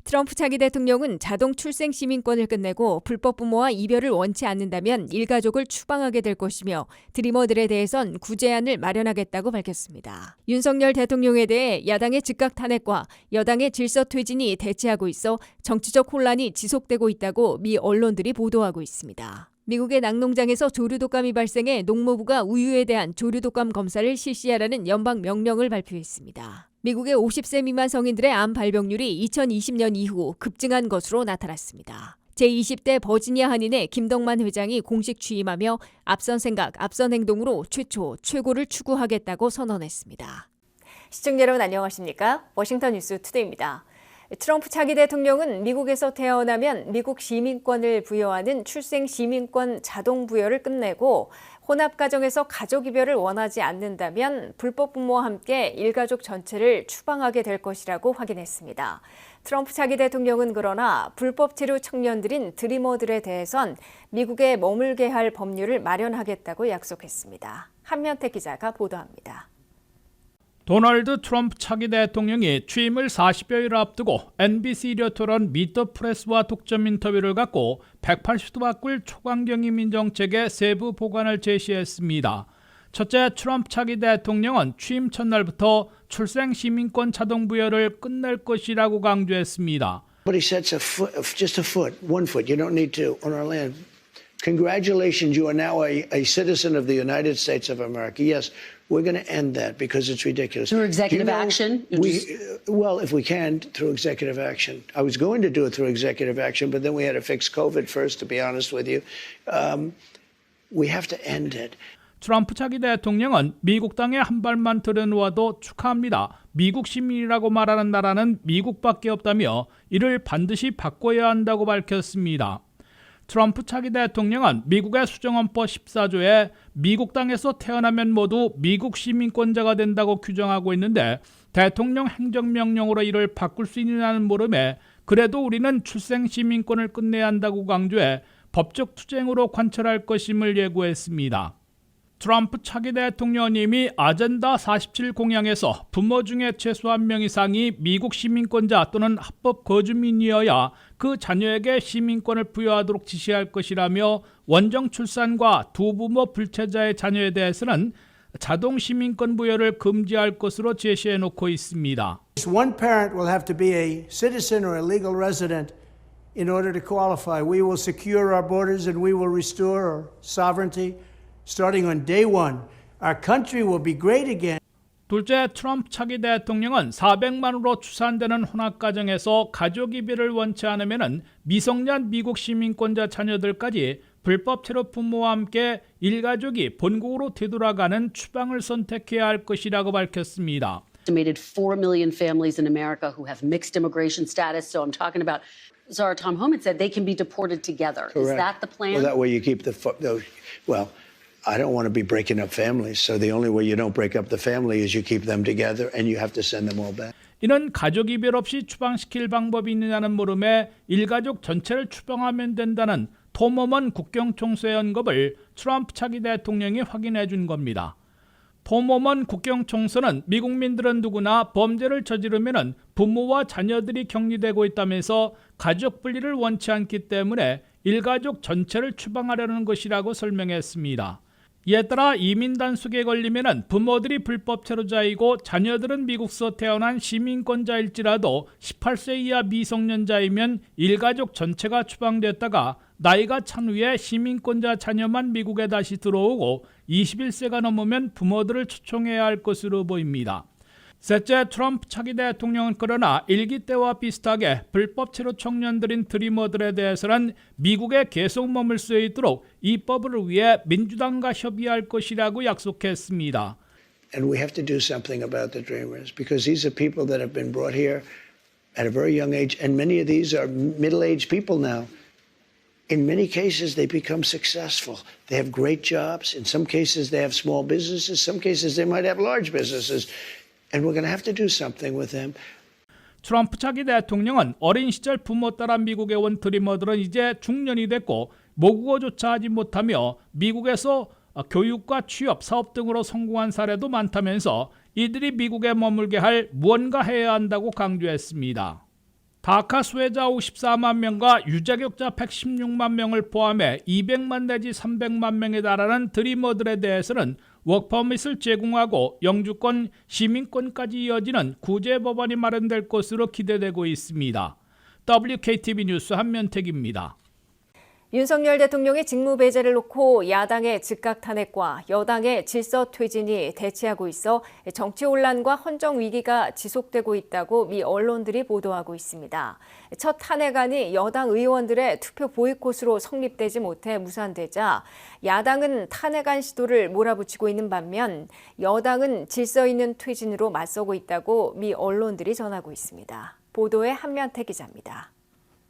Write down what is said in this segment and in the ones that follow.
트럼프 차기 대통령은 자동 출생 시민권을 끝내고 불법 부모와 이별을 원치 않는다면 일가족을 추방하게 될 것이며 드리머들에 대해선 구제안을 마련하겠다고 밝혔습니다. 윤석열 대통령에 대해 야당의 즉각 탄핵과 여당의 질서 퇴진이 대치하고 있어 정치적 혼란이 지속되고 있다고 미 언론들이 보도하고 있습니다. 미국의 낙농장에서 조류독감이 발생해 농무부가 우유에 대한 조류독감 검사를 실시하라는 연방 명령을 발표했습니다. 미국의 50세 미만 성인들의 암 발병률이 2020년 이후 급증한 것으로 나타났습니다. 제20대 버지니아 한인의 김덕만 회장이 공식 취임하며 앞선 생각, 앞선 행동으로 최고를 추구하겠다고 선언했습니다. 시청자 여러분 안녕하십니까? 워싱턴 뉴스 투데이입니다. 트럼프 차기 대통령은 미국에서 태어나면 미국 시민권을 부여하는 출생 시민권 자동 부여를 끝내고 혼합가정에서 가족 이별을 원하지 않는다면 불법 부모와 함께 일가족 전체를 추방하게 될 것이라고 확인했습니다. 트럼프 차기 대통령은 그러나 불법 체류 청년들인 드리머들에 대해선 미국에 머물게 할 법률을 마련하겠다고 약속했습니다. 한면택 기자가 보도합니다. 도널드 트럼프 차기 대통령이 취임을 40여일 앞두고 NBC 레토런 미터 프레스와 독점 인터뷰를 갖고 180도 바꿀 초강경 이민정책의 세부 보관을 제시했습니다. 첫째, 트럼프 차기 대통령은 취임 첫날부터 출생 시민권 자동 부여를 끝낼 것이라고 강조했습니다. But he sets just a foot, 1 foot. You don't need to on our land. Congratulations, you are now a citizen of the United States of America. Yes, we're going to end that because it's ridiculous. Through executive action? Well, if we can, through executive action. I was going to do it through executive action, but then we had to fix COVID first, to be honest with you. We have to end it. 트럼프 차기 대통령은 미국 땅에 한 발만 들여놓아도 축하합니다. 미국 시민이라고 말하는 나라는 미국밖에 없다며 이를 반드시 바꿔야 한다고 밝혔습니다. 트럼프 차기 대통령은 미국의 수정헌법 14조에 미국 땅에서 태어나면 모두 미국 시민권자가 된다고 규정하고 있는데 대통령 행정명령으로 이를 바꿀 수 있느냐는 물음에 그래도 우리는 출생 시민권을 끝내야 한다고 강조해 법적 투쟁으로 관철할 것임을 예고했습니다. 트럼프 차기 대통령님이 아젠다 47 공약에서 부모 중에 최소 1명 이상이 미국 시민권자 또는 합법 거주민이어야 그 자녀에게 시민권을 부여하도록 지시할 것이라며 원정 출산과 두 부모 불체자의 자녀에 대해서는 자동 시민권 부여를 금지할 것으로 제시해 놓고 있습니다. One parent will have to be a citizen or a legal resident in order to qualify. We will secure our borders and we will restore our sovereignty. Starting on day one, our country will be great again. 둘째, 트럼프 차기 대통령은 400만으로 추산되는 혼합가정에서 가족 이별을 원치 않으면 미성년 미국 시민권자 자녀들까지 불법 체류 부모와 함께 일가족이 본국으로 되돌아가는 추방을 선택해야 할 것이라고 밝혔습니다. Estimated 4 million families in America who have mixed immigration status. So I'm talking about Zara Tom Homan said they can be deported together. Correct. Is that the plan? Well, that way you keep I don't want to be breaking up families. So the only way you don't break up the family is you keep them together and you have to send them all back. 이는 가족 이별 없이 추방시킬 방법이 있느냐는 물음에 일가족 전체를 추방하면 된다는 톰 호먼 국경총수의 언급을 트럼프 차기 대통령이 확인해 준 겁니다. 톰 호먼 국경총수는 미국민들은 누구나 범죄를 저지르면 부모와 자녀들이 격리되고 있다면서 가족 분리를 원치 않기 때문에 일가족 전체를 추방하려는 것이라고 설명했습니다. 이에 따라 이민 단속에 걸리면 부모들이 불법 체류자이고 자녀들은 미국서 태어난 시민권자일지라도 18세 이하 미성년자이면 일가족 전체가 추방됐다가 나이가 찬 후에 시민권자 자녀만 미국에 다시 들어오고 21세가 넘으면 부모들을 초청해야 할 것으로 보입니다. 셋째, 트럼프 차기 대통령은 그러나 일기 때와 비슷하게 불법 체류 청년들인 드리머들에 대해서는 미국에 계속 머물 수 있도록 이 법을 위해 민주당과 협의할 것이라고 약속했습니다. And we have to do something about the dreamers because these are people that have been brought here at a very young age and many of these are middle-aged people now. In many cases, they become successful. They have great jobs. In some cases, they have small businesses. Some cases, they might have large businesses. And we're going to have to do something with them. 트럼프 차기 대통령은 어린 시절 부모 따라 미국에 온 드리머들은 이제 중년이 됐고 모국어조차 하지 못하며 미국에서 교육과 취업, 사업 등으로 성공한 사례도 많다면서 이들이 미국에 머물게 할 무언가 해야 한다고 강조했습니다. 다카 수혜자 54만 명과 유자격자 116만 명을 포함해 200만 내지 300만 명에 달하는 드리머들에 대해서는 워크퍼밋을 제공하고 영주권, 시민권까지 이어지는 구제 법안이 마련될 것으로 기대되고 있습니다. WKTV 뉴스 한면택입니다. 윤석열 대통령의 직무 배제를 놓고 야당의 즉각 탄핵과 여당의 질서 퇴진이 대치하고 있어 정치 혼란과 헌정 위기가 지속되고 있다고 미 언론들이 보도하고 있습니다. 첫 탄핵안이 여당 의원들의 투표 보이콧으로 성립되지 못해 무산되자 야당은 탄핵안 시도를 몰아붙이고 있는 반면 여당은 질서 있는 퇴진으로 맞서고 있다고 미 언론들이 전하고 있습니다. 보도에 한면택 기자입니다.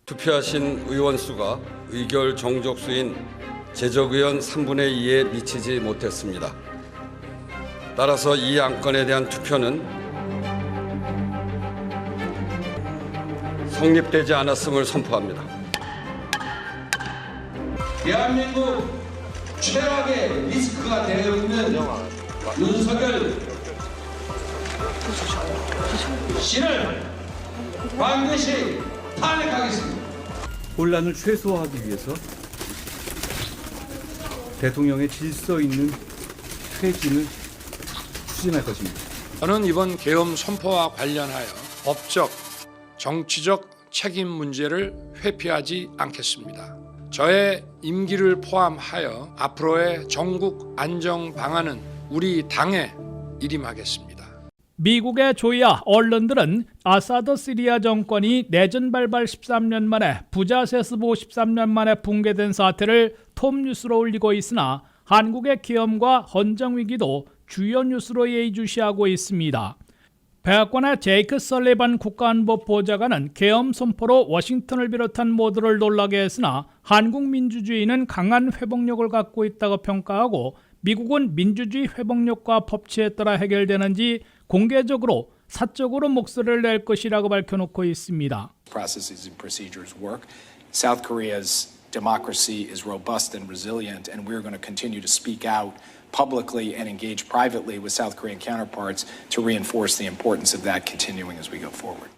투표하신 의원 수가 의결 정족수인 제적의원 3분의 2에 미치지 못했습니다. 따라서 이 안건에 대한 투표는 성립되지 않았음을 선포합니다. 대한민국 최악의 리스크가 되어 있는 윤석열 씨를 반드시 탄핵하겠습니다. 혼란을 최소화하기 위해서 대통령의 질서 있는 퇴진을 추진할 것입니다. 저는 이번 계엄 선포와 관련하여 법적, 정치적 책임 문제를 회피하지 않겠습니다. 저의 임기를 포함하여 앞으로의 전국 안정 방안은 우리 당에 일임하겠습니다. 미국의 조야 언론들은 아사드 시리아 정권이 내전 발발 13년 만에 부자 세습 53년 만에 붕괴된 사태를 톱 뉴스로 올리고 있으나 한국의 계엄과 헌정 위기도 주요 뉴스로 예의주시하고 있습니다. 백악관의 제이크 설리반 국가안보 보좌관은 계엄 선포로 워싱턴을 비롯한 모두를 놀라게 했으나 한국 민주주의는 강한 회복력을 갖고 있다고 평가하고 미국은 민주주의 회복력과 법치에 따라 해결되는지 공개적으로 사적으로 목소리를 낼 것이라고 밝혀놓고 있습니다. Processes and procedures work. South Korea's democracy is robust and resilient, and we're going to continue to speak out publicly and engage privately with South Korean counterparts to reinforce the importance of that continuing as we go forward.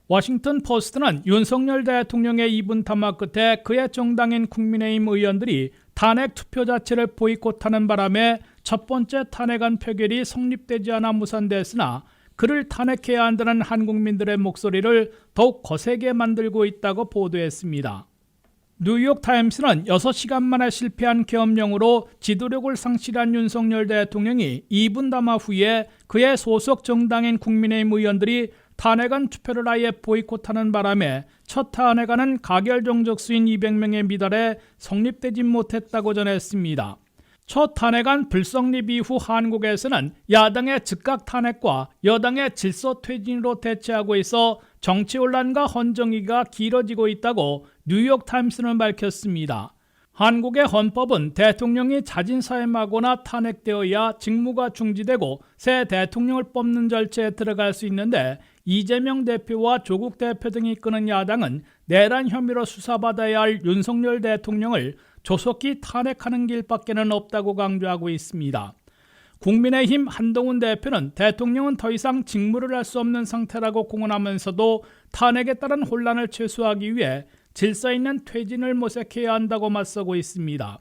워싱턴 포스트는 윤석열 대통령의 이분 담화 끝에 그의 정당인 국민의힘 의원들이 탄핵 투표 자체를 보이콧하는 바람에 첫 번째 탄핵안 표결이 성립되지 않아 무산됐으나 그를 탄핵해야 한다는 한국민들의 목소리를 더욱 거세게 만들고 있다고 보도했습니다. 뉴욕타임스는 6시간 만에 실패한 계엄령으로 지도력을 상실한 윤석열 대통령이 2분 담화 후에 그의 소속 정당인 국민의힘 의원들이 탄핵안 투표를 아예 보이콧하는 바람에 첫 탄핵안은 가결 정족수인 200명에 미달해 성립되지 못했다고 전했습니다. 첫 탄핵안 불성립 이후 한국에서는 야당의 즉각 탄핵과 여당의 질서 퇴진으로 대치하고 있어 정치 혼란과 헌정위기가 길어지고 있다고 뉴욕타임스는 밝혔습니다. 한국의 헌법은 대통령이 자진 사임하거나 탄핵되어야 직무가 중지되고 새 대통령을 뽑는 절차에 들어갈 수 있는데 이재명 대표와 조국 대표 등이 이끄는 야당은 내란 혐의로 수사받아야 할 윤석열 대통령을 조속히 탄핵하는 길밖에는 없다고 강조하고 있습니다. 국민의힘 한동훈 대표는 대통령은 더 이상 직무를 할 수 없는 상태라고 공언하면서도 탄핵에 따른 혼란을 최소화하기 위해 질서 있는 퇴진을 모색해야 한다고 맞서고 있습니다.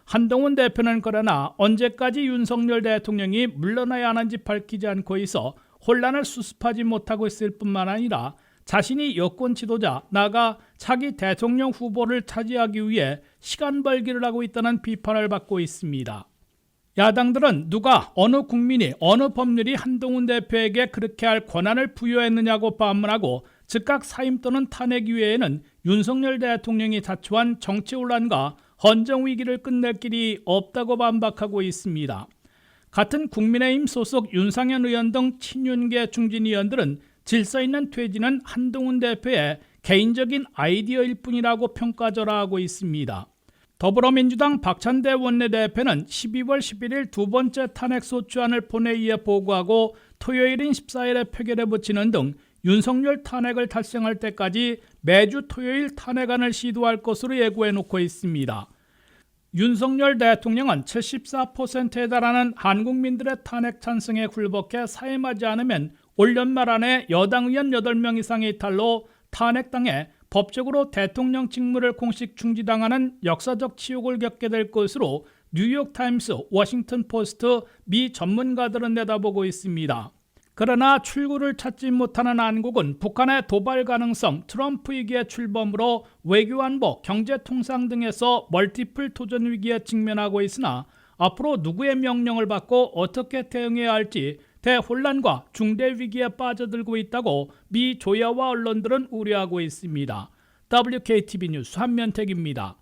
한동훈 대표는 그러나 언제까지 윤석열 대통령이 물러나야 하는지 밝히지 않고 있어 혼란을 수습하지 못하고 있을 뿐만 아니라 자신이 여권 지도자 나아가 차기 대통령 후보를 차지하기 위해 시간 벌기를 하고 있다는 비판을 받고 있습니다. 야당들은 누가 어느 국민이 어느 법률이 한동훈 대표에게 그렇게 할 권한을 부여했느냐고 반문하고 즉각 사임 또는 탄핵 이외에는 윤석열 대통령이 자초한 정치 혼란과 헌정 위기를 끝낼 길이 없다고 반박하고 있습니다. 같은 국민의힘 소속 윤상현 의원 등 친윤계 중진 의원들은 질서 있는 퇴진은 한동훈 대표의 개인적인 아이디어일 뿐이라고 평가절하하고 있습니다. 더불어민주당 박찬대 원내대표는 12월 11일 두 번째 탄핵소추안을 본회의에 보고하고 토요일인 14일에 표결에 붙이는 등 윤석열 탄핵을 달성할 때까지 매주 토요일 탄핵안을 시도할 것으로 예고해놓고 있습니다. 윤석열 대통령은 74%에 달하는 한국민들의 탄핵 찬성에 굴복해 사임하지 않으면 올 연말 안에 여당 의원 8명 이상의 이탈로 탄핵당해 법적으로 대통령 직무를 공식 중지당하는 역사적 치욕을 겪게 될 것으로 뉴욕타임스, 워싱턴포스트, 미 전문가들은 내다보고 있습니다. 그러나 출구를 찾지 못하는 한국은 북한의 도발 가능성, 트럼프 위기의 출범으로 외교안보, 경제통상 등에서 멀티플 도전 위기에 직면하고 있으나 앞으로 누구의 명령을 받고 어떻게 대응해야 할지 대혼란과 중대 위기에 빠져들고 있다고 미 조야와 언론들은 우려하고 있습니다. WKTV 뉴스 한면택입니다.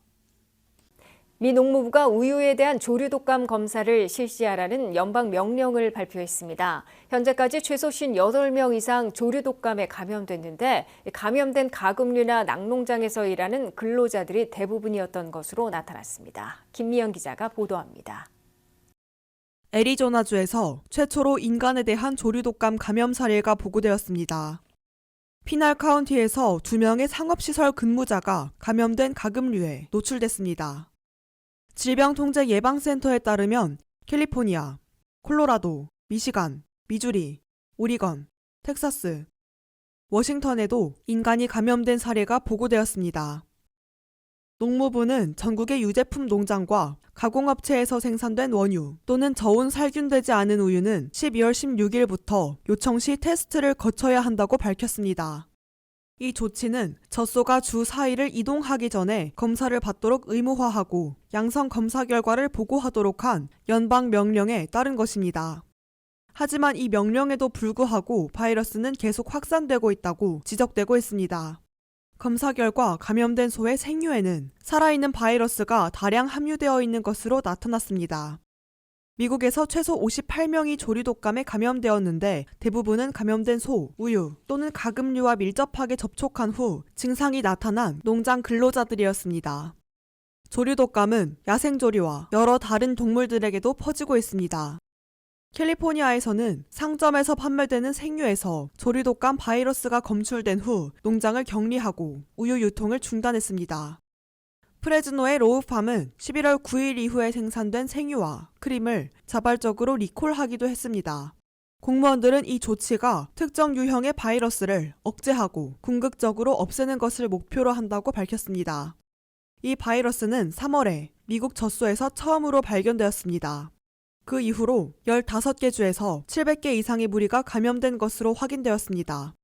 미 농무부가 우유에 대한 조류 독감 검사를 실시하라는 연방 명령을 발표했습니다. 현재까지 최소 58명 이상 조류 독감에 감염됐는데 감염된 가금류나 낙농장에서 일하는 근로자들이 대부분이었던 것으로 나타났습니다. 김미연 기자가 보도합니다. 애리조나주에서 최초로 인간에 대한 조류 독감 감염 사례가 보고되었습니다. 피날 카운티에서 2명의 상업시설 근무자가 감염된 가금류에 노출됐습니다. 질병통제예방센터에 따르면 캘리포니아, 콜로라도, 미시간, 미주리, 오리건, 텍사스, 워싱턴에도 인간이 감염된 사례가 보고되었습니다. 농무부는 전국의 유제품 농장과 가공업체에서 생산된 원유 또는 저온 살균되지 않은 우유는 12월 16일부터 요청 시 테스트를 거쳐야 한다고 밝혔습니다. 이 조치는 젖소가 주 4일을 이동하기 전에 검사를 받도록 의무화하고 양성 검사 결과를 보고하도록 한 연방 명령에 따른 것입니다. 하지만 이 명령에도 불구하고 바이러스는 계속 확산되고 있다고 지적되고 있습니다. 검사 결과 감염된 소의 생유에는 살아있는 바이러스가 다량 함유되어 있는 것으로 나타났습니다. 미국에서 최소 58명이 조류독감에 감염되었는데 대부분은 감염된 소, 우유 또는 가금류와 밀접하게 접촉한 후 증상이 나타난 농장 근로자들이었습니다. 조류독감은 야생조류와 여러 다른 동물들에게도 퍼지고 있습니다. 캘리포니아에서는 상점에서 판매되는 생유에서 조류독감 바이러스가 검출된 후 농장을 격리하고 우유 유통을 중단했습니다. 프레즈노의 로우팜은 11월 9일 이후에 생산된 생유와 크림을 자발적으로 리콜하기도 했습니다. 공무원들은 이 조치가 특정 유형의 바이러스를 억제하고 궁극적으로 없애는 것을 목표로 한다고 밝혔습니다. 이 바이러스는 3월에 미국 젖소에서 처음으로 발견되었습니다. 그 이후로 15개 주에서 700개 이상의 무리가 감염된 것으로 확인되었습니다.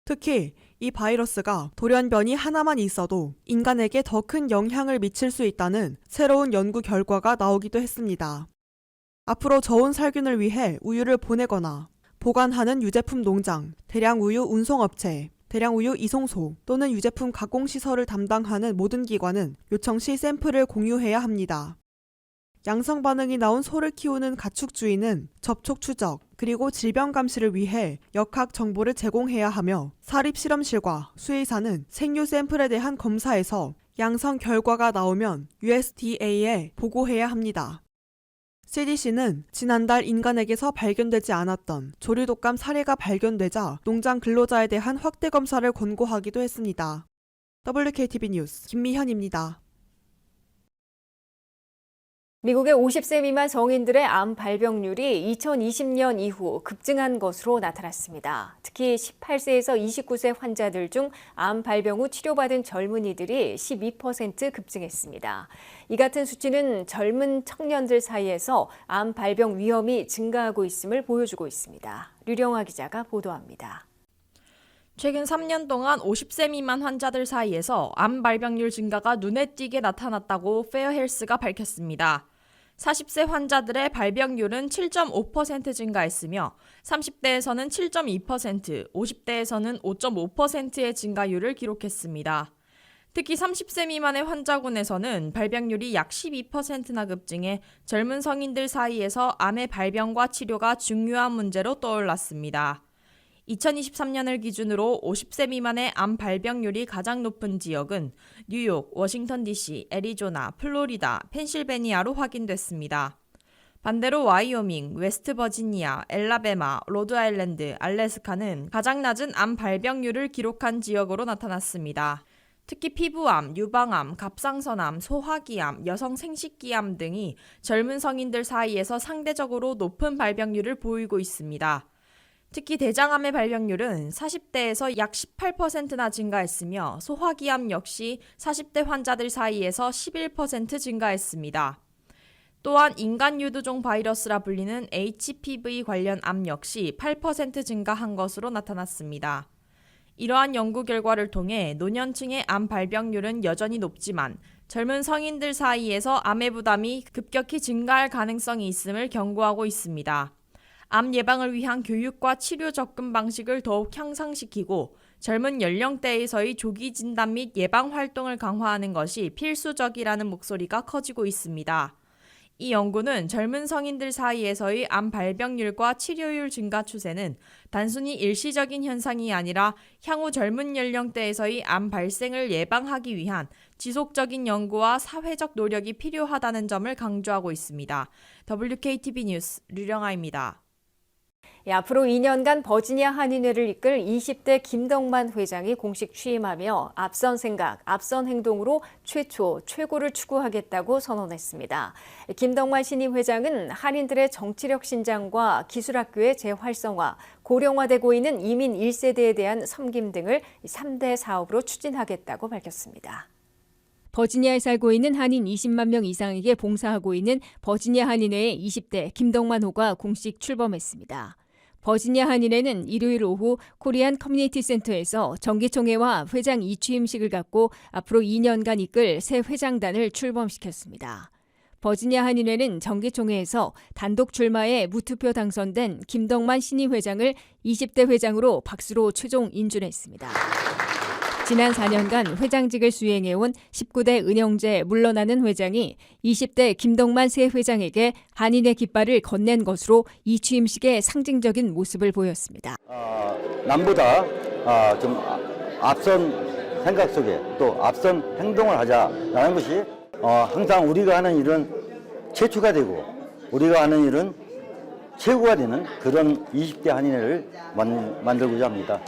특히 이 바이러스가 돌연변이 하나만 있어도 인간에게 더 큰 영향을 미칠 수 있다는 새로운 연구 결과가 나오기도 했습니다. 앞으로 저온 살균을 위해 우유를 보내거나 보관하는 유제품 농장, 대량 우유 운송업체, 대량 우유 이송소 또는 유제품 가공시설을 담당하는 모든 기관은 요청 시 샘플을 공유해야 합니다. 양성 반응이 나온 소를 키우는 가축주인은 접촉 추적 그리고 질병 감시를 위해 역학 정보를 제공해야 하며 사립실험실과 수의사는 생유 샘플에 대한 검사에서 양성 결과가 나오면 USDA에 보고해야 합니다. CDC는 지난달 인간에게서 발견되지 않았던 조류독감 사례가 발견되자 농장 근로자에 대한 확대 검사를 권고하기도 했습니다. WKTV 뉴스 김미현입니다. 미국의 50세 미만 성인들의 암 발병률이 2020년 이후 급증한 것으로 나타났습니다. 특히 18세에서 29세 환자들 중 암 발병 후 치료받은 젊은이들이 12% 급증했습니다. 이 같은 수치는 젊은 청년들 사이에서 암 발병 위험이 증가하고 있음을 보여주고 있습니다. 류령화 기자가 보도합니다. 최근 3년 동안 50세 미만 환자들 사이에서 암 발병률 증가가 눈에 띄게 나타났다고 페어헬스가 밝혔습니다. 40세 환자들의 발병률은 7.5% 증가했으며 30대에서는 7.2%, 50대에서는 5.5%의 증가율을 기록했습니다. 특히 30세 미만의 환자군에서는 발병률이 약 12%나 급증해 젊은 성인들 사이에서 암의 발병과 치료가 중요한 문제로 떠올랐습니다. 2023년을 기준으로 50세 미만의 암 발병률이 가장 높은 지역은 뉴욕, 워싱턴 DC, 애리조나, 플로리다, 펜실베니아로 확인됐습니다. 반대로 와이오밍, 웨스트버지니아, 엘라베마, 로드아일랜드, 알래스카는 가장 낮은 암 발병률을 기록한 지역으로 나타났습니다. 특히 피부암, 유방암, 갑상선암, 소화기암, 여성 생식기암 등이 젊은 성인들 사이에서 상대적으로 높은 발병률을 보이고 있습니다. 특히 대장암의 발병률은 40대에서 약 18%나 증가했으며 소화기암 역시 40대 환자들 사이에서 11% 증가했습니다. 또한 인간 유두종 바이러스라 불리는 HPV 관련 암 역시 8% 증가한 것으로 나타났습니다. 이러한 연구 결과를 통해 노년층의 암 발병률은 여전히 높지만 젊은 성인들 사이에서 암의 부담이 급격히 증가할 가능성이 있음을 경고하고 있습니다. 암 예방을 위한 교육과 치료 접근 방식을 더욱 향상시키고 젊은 연령대에서의 조기 진단 및 예방 활동을 강화하는 것이 필수적이라는 목소리가 커지고 있습니다. 이 연구는 젊은 성인들 사이에서의 암 발병률과 치료율 증가 추세는 단순히 일시적인 현상이 아니라 향후 젊은 연령대에서의 암 발생을 예방하기 위한 지속적인 연구와 사회적 노력이 필요하다는 점을 강조하고 있습니다. WKTV 뉴스 류령아입니다. 앞으로 2년간 버지니아 한인회를 이끌 20대 김덕만 회장이 공식 취임하며 앞선 생각, 앞선 행동으로 최초, 최고를 추구하겠다고 선언했습니다. 김덕만 신임 회장은 한인들의 정치력 신장과 기술학교의 재활성화, 고령화되고 있는 이민 1세대에 대한 섬김 등을 3대 사업으로 추진하겠다고 밝혔습니다. 버지니아에 살고 있는 한인 20만 명 이상에게 봉사하고 있는 버지니아 한인회의 20대 김덕만호가 공식 출범했습니다. 버지니아 한인회는 일요일 오후 코리안 커뮤니티 센터에서 정기총회와 회장 이취임식을 갖고 앞으로 2년간 이끌 새 회장단을 출범시켰습니다. 버지니아 한인회는 정기총회에서 단독 출마에 무투표 당선된 김덕만 신임 회장을 20대 회장으로 박수로 최종 인준했습니다. 지난 4년간 회장직을 수행해온 19대 은영재 물러나는 회장이 20대 김덕만 새 회장에게 한인의 깃발을 건넨 것으로 이 취임식의 상징적인 모습을 보였습니다. 남보다 좀 앞선 생각 속에 또 앞선 행동을 하자라는 것이 항상 우리가 하는 일은 최초가 되고 우리가 하는 일은 최고가 되는 그런 20대 한인회를 만들고자 합니다.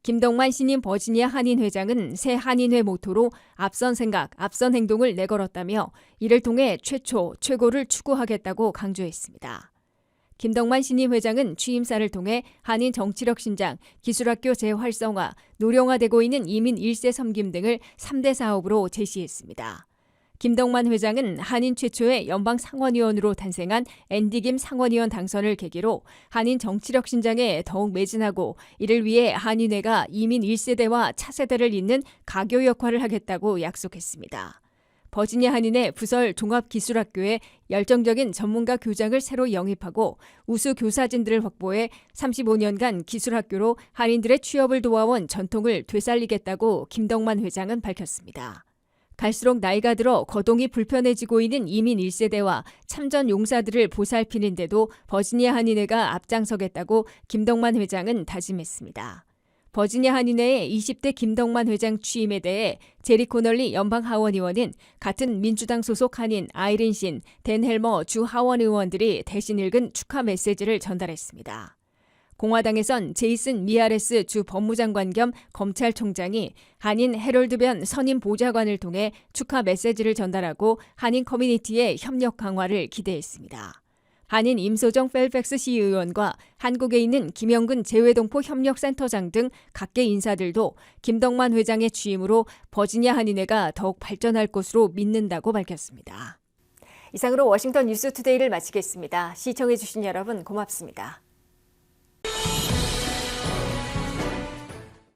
김덕만 신임 버지니아 한인 회장은 새 한인회 모토로 앞선 생각, 앞선 행동을 내걸었다며 이를 통해 최초, 최고를 추구하겠다고 강조했습니다. 김덕만 신임 회장은 취임사를 통해 한인 정치력 신장, 기술학교 재활성화, 노령화되고 있는 이민 1세 섬김 등을 3대 사업으로 제시했습니다. 김덕만 회장은 한인 최초의 연방 상원의원으로 탄생한 앤디 김 상원의원 당선을 계기로 한인 정치력 신장에 더욱 매진하고 이를 위해 한인회가 이민 1세대와 차세대를 잇는 가교 역할을 하겠다고 약속했습니다. 버지니아 한인회 부설 종합기술학교에 열정적인 전문가 교장을 새로 영입하고 우수 교사진들을 확보해 35년간 기술학교로 한인들의 취업을 도와온 전통을 되살리겠다고 김덕만 회장은 밝혔습니다. 갈수록 나이가 들어 거동이 불편해지고 있는 이민 1세대와 참전 용사들을 보살피는데도 버지니아 한인회가 앞장서겠다고 김덕만 회장은 다짐했습니다. 버지니아 한인회의 20대 김덕만 회장 취임에 대해 제리 코널리 연방 하원 의원은 같은 민주당 소속 한인 아이린 신, 댄 헬머 주 하원 의원들이 대신 읽은 축하 메시지를 전달했습니다. 공화당에선 제이슨 미아레스 주 법무장관 겸 검찰총장이 한인 헤럴드 변 선임 보좌관을 통해 축하 메시지를 전달하고 한인 커뮤니티의 협력 강화를 기대했습니다. 한인 임소정 펠팩스 시의원과 한국에 있는 김영근 재외동포 협력센터장 등 각계 인사들도 김덕만 회장의 취임으로 버지니아 한인회가 더욱 발전할 것으로 믿는다고 밝혔습니다. 이상으로 워싱턴 뉴스투데이를 마치겠습니다. 시청해주신 여러분 고맙습니다.